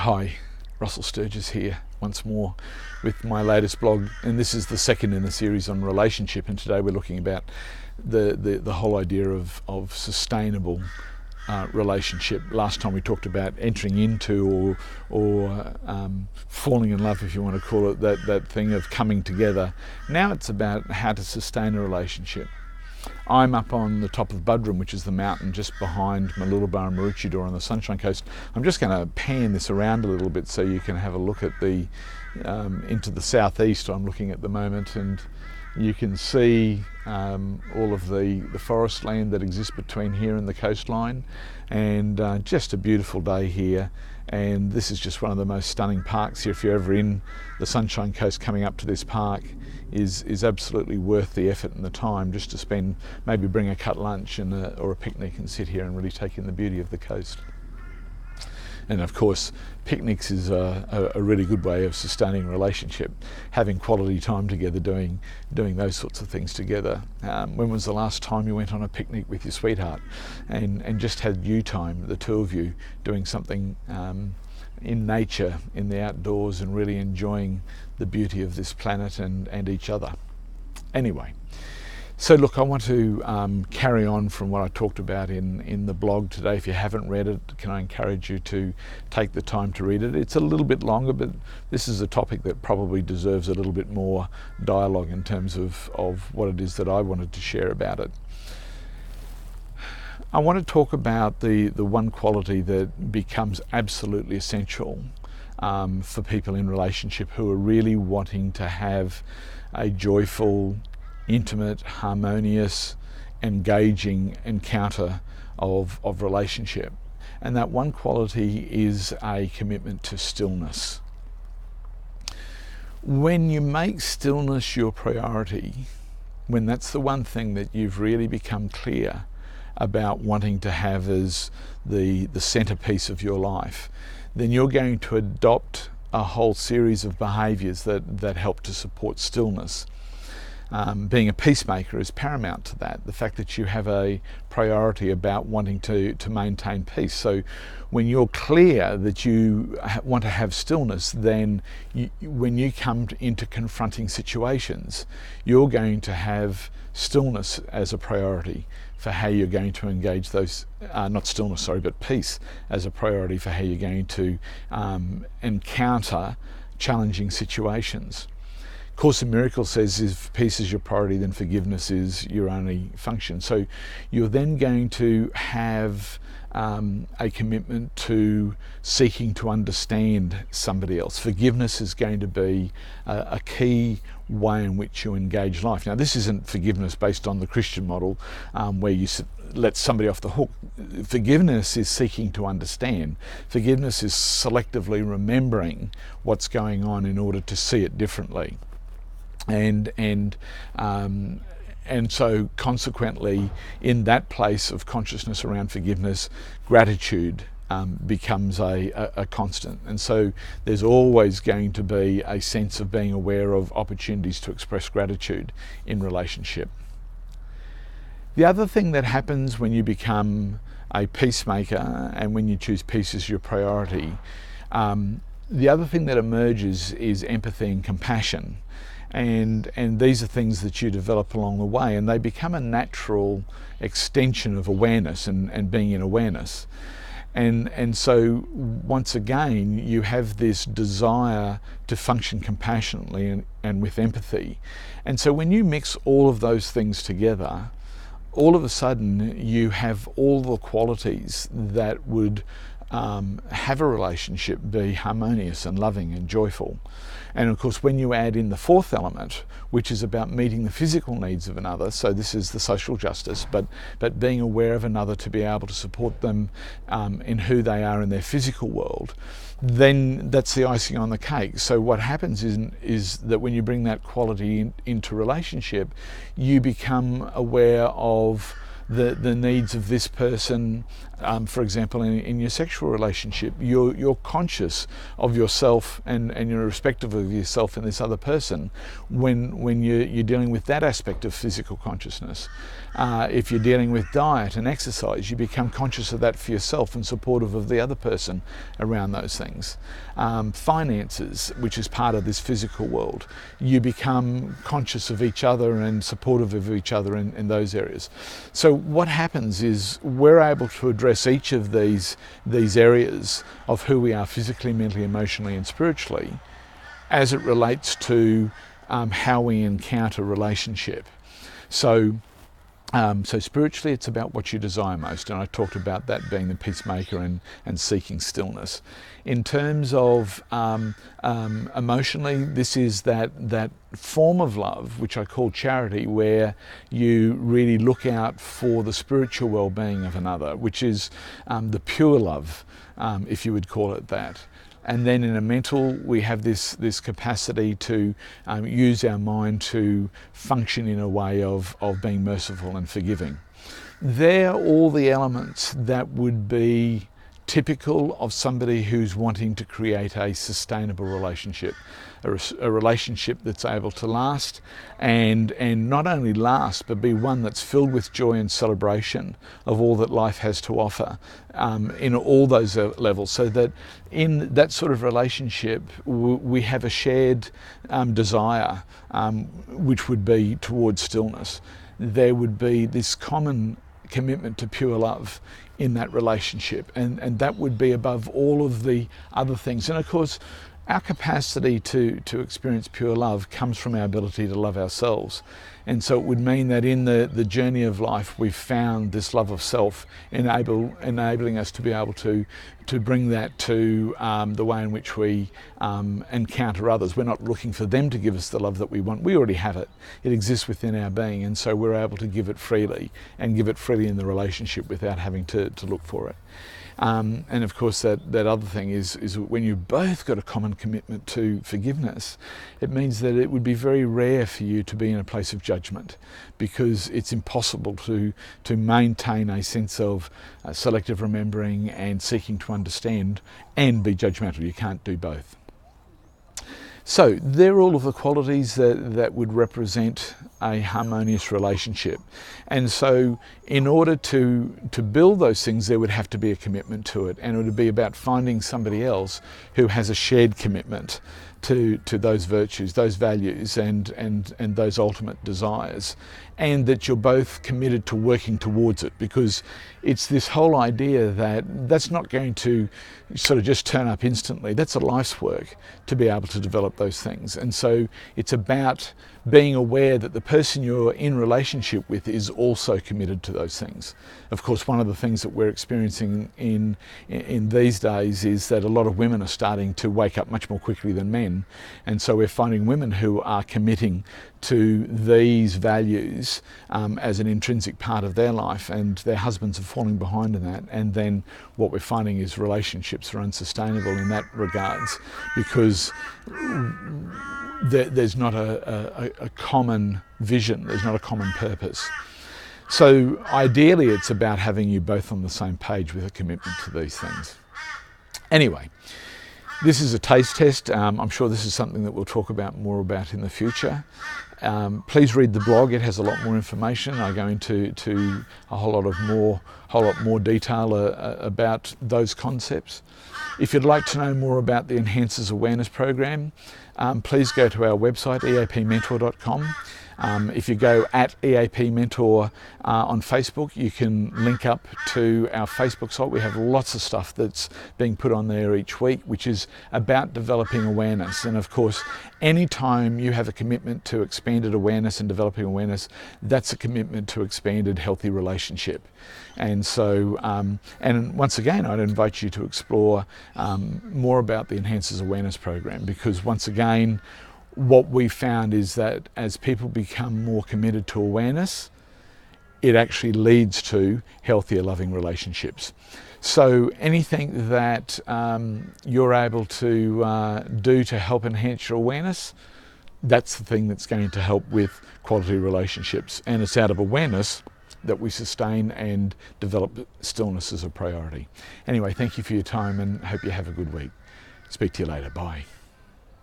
Hi, Russell Sturgis here once more with my latest blog, and this is the second in a series on relationship, and today we're looking about the whole idea of sustainable relationship. Last time we talked about entering into or falling in love, if you want to call it that thing of coming together. Now it's about how to sustain a relationship. I'm up on the top of Budrum, which is the mountain just behind Malulabar and Maroochydore on the Sunshine Coast. I'm just going to pan this around a little bit so you can have a look at the into the southeast I'm looking at the moment, and you can see all of the forest land that exists between here and the coastline, and just a beautiful day here. And this is just one of the most stunning parks here. If you're ever in the Sunshine Coast, coming up to this park is absolutely worth the effort and the time just to spend, maybe bring a cut lunch and or a picnic and sit here and really take in the beauty of the coast. And of course, picnics is a really good way of sustaining a relationship, having quality time together, doing those sorts of things together. When was the last time you went on a picnic with your sweetheart and just had you time, the two of you, doing something in nature, in the outdoors, and really enjoying the beauty of this planet and each other? Anyway, so look, I want to carry on from what I talked about in the blog today. If you haven't read it, can I encourage you to take the time to read it? It's a little bit longer, but this is a topic that probably deserves a little bit more dialogue in terms of what it is that I wanted to share about it. I want to talk about the one quality that becomes absolutely essential for people in relationship who are really wanting to have a joyful, intimate, harmonious, engaging encounter of relationship. And that one quality is a commitment to stillness. When you make stillness your priority, when that's the one thing that you've really become clear about wanting to have as the centerpiece of your life, then you're going to adopt a whole series of behaviors that help to support stillness. Being a peacemaker is paramount to that. The fact that you have a priority about wanting to maintain peace. So when you're clear that you want to have stillness, then when you come into confronting situations, you're going to have stillness as a priority for how you're going to engage those, not stillness, sorry, but peace as a priority for how you're going to encounter challenging situations. Course in Miracles says if peace is your priority, then forgiveness is your only function. So you're then going to have a commitment to seeking to understand somebody else. Forgiveness is going to be a key way in which you engage life. Now, this isn't forgiveness based on the Christian model where you let somebody off the hook. Forgiveness is seeking to understand. Forgiveness is selectively remembering what's going on in order to see it differently. And so consequently, in that place of consciousness around forgiveness, gratitude becomes a constant. And so there's always going to be a sense of being aware of opportunities to express gratitude in relationship. The other thing that happens when you become a peacemaker and when you choose peace as your priority, the other thing that emerges is empathy and compassion. And these are things that you develop along the way, and they become a natural extension of awareness and being in awareness. And so once again, you have this desire to function compassionately and with empathy. And so when you mix all of those things together, all of a sudden you have all the qualities that would have a relationship be harmonious and loving and joyful. And of course, when you add in the fourth element, which is about meeting the physical needs of another, so this is the social justice, but being aware of another to be able to support them in who they are in their physical world, then that's the icing on the cake. So what happens is that when you bring that quality into relationship, you become aware of the needs of this person For example, in your sexual relationship, you're conscious of yourself and you're irrespective of yourself and this other person when you're dealing with that aspect of physical consciousness. If you're dealing with diet and exercise, you become conscious of that for yourself and supportive of the other person around those things. Finances, which is part of this physical world, you become conscious of each other and supportive of each other in those areas. So what happens is we're able to address each of these areas of who we are physically, mentally, emotionally and spiritually as it relates to how we encounter relationship. So spiritually, it's about what you desire most, and I talked about that being the peacemaker and seeking stillness. In terms of emotionally, this is that form of love, which I call charity, where you really look out for the spiritual well-being of another, which is the pure love, if you would call it that. And then in a mental, we have this capacity to use our mind to function in a way of being merciful and forgiving. They're all the elements that would be typical of somebody who's wanting to create a sustainable relationship, a relationship that's able to last and not only last, but be one that's filled with joy and celebration of all that life has to offer in all those levels, so that in that sort of relationship we have a shared desire, which would be towards stillness. There would be this common commitment to pure love in that relationship, and that would be above all of the other things. And of course, our capacity to experience pure love comes from our ability to love ourselves. And so it would mean that in the journey of life, we've found this love of self, enabling us to be able to bring that to the way in which we encounter others. We're not looking for them to give us the love that we want. We already have it. It exists within our being, and so we're able to give it freely, and give it freely in the relationship without having to look for it. And of course that other thing is when you've both got a common commitment to forgiveness, it means that it would be very rare for you to be in a place of judgment, because it's impossible to maintain a sense of selective remembering and seeking to understand and be judgmental. You can't do both. So they're all of the qualities that would represent a harmonious relationship. And so in order to build those things, there would have to be a commitment to it. And it would be about finding somebody else who has a shared commitment to those virtues, those values and those ultimate desires, and that you're both committed to working towards it, because it's this whole idea that's not going to sort of just turn up instantly. That's a life's work to be able to develop those things. And so it's about being aware that the person you're in relationship with is also committed to those things. Of course, one of the things that we're experiencing in these days is that a lot of women are starting to wake up much more quickly than men. And so we're finding women who are committing to these values as an intrinsic part of their life, and their husbands are falling behind in that. And then what we're finding is relationships are unsustainable in that regards, because there's not a common vision, there's not a common purpose. So ideally it's about having you both on the same page with a commitment to these things. Anyway, this is a taste test. I'm sure this is something that we'll talk more about in the future. Please read the blog. It has a lot more information. I go into a whole lot more detail about those concepts. If you'd like to know more about the Enhances Awareness program, please go to our website, eapmentor.com. If you go at EAP Mentor on Facebook, you can link up to our Facebook site. We have lots of stuff that's being put on there each week, which is about developing awareness. And of course, anytime you have a commitment to expanded awareness and developing awareness, that's a commitment to expanded healthy relationship. And so, and once again, I'd invite you to explore more about the Enhances Awareness program, because once again, what we found is that as people become more committed to awareness, it actually leads to healthier, loving relationships. So anything that you're able to do to help enhance your awareness, that's the thing that's going to help with quality relationships. And it's out of awareness that we sustain and develop stillness as a priority. Anyway, thank you for your time and hope you have a good week. Speak to you later. Bye.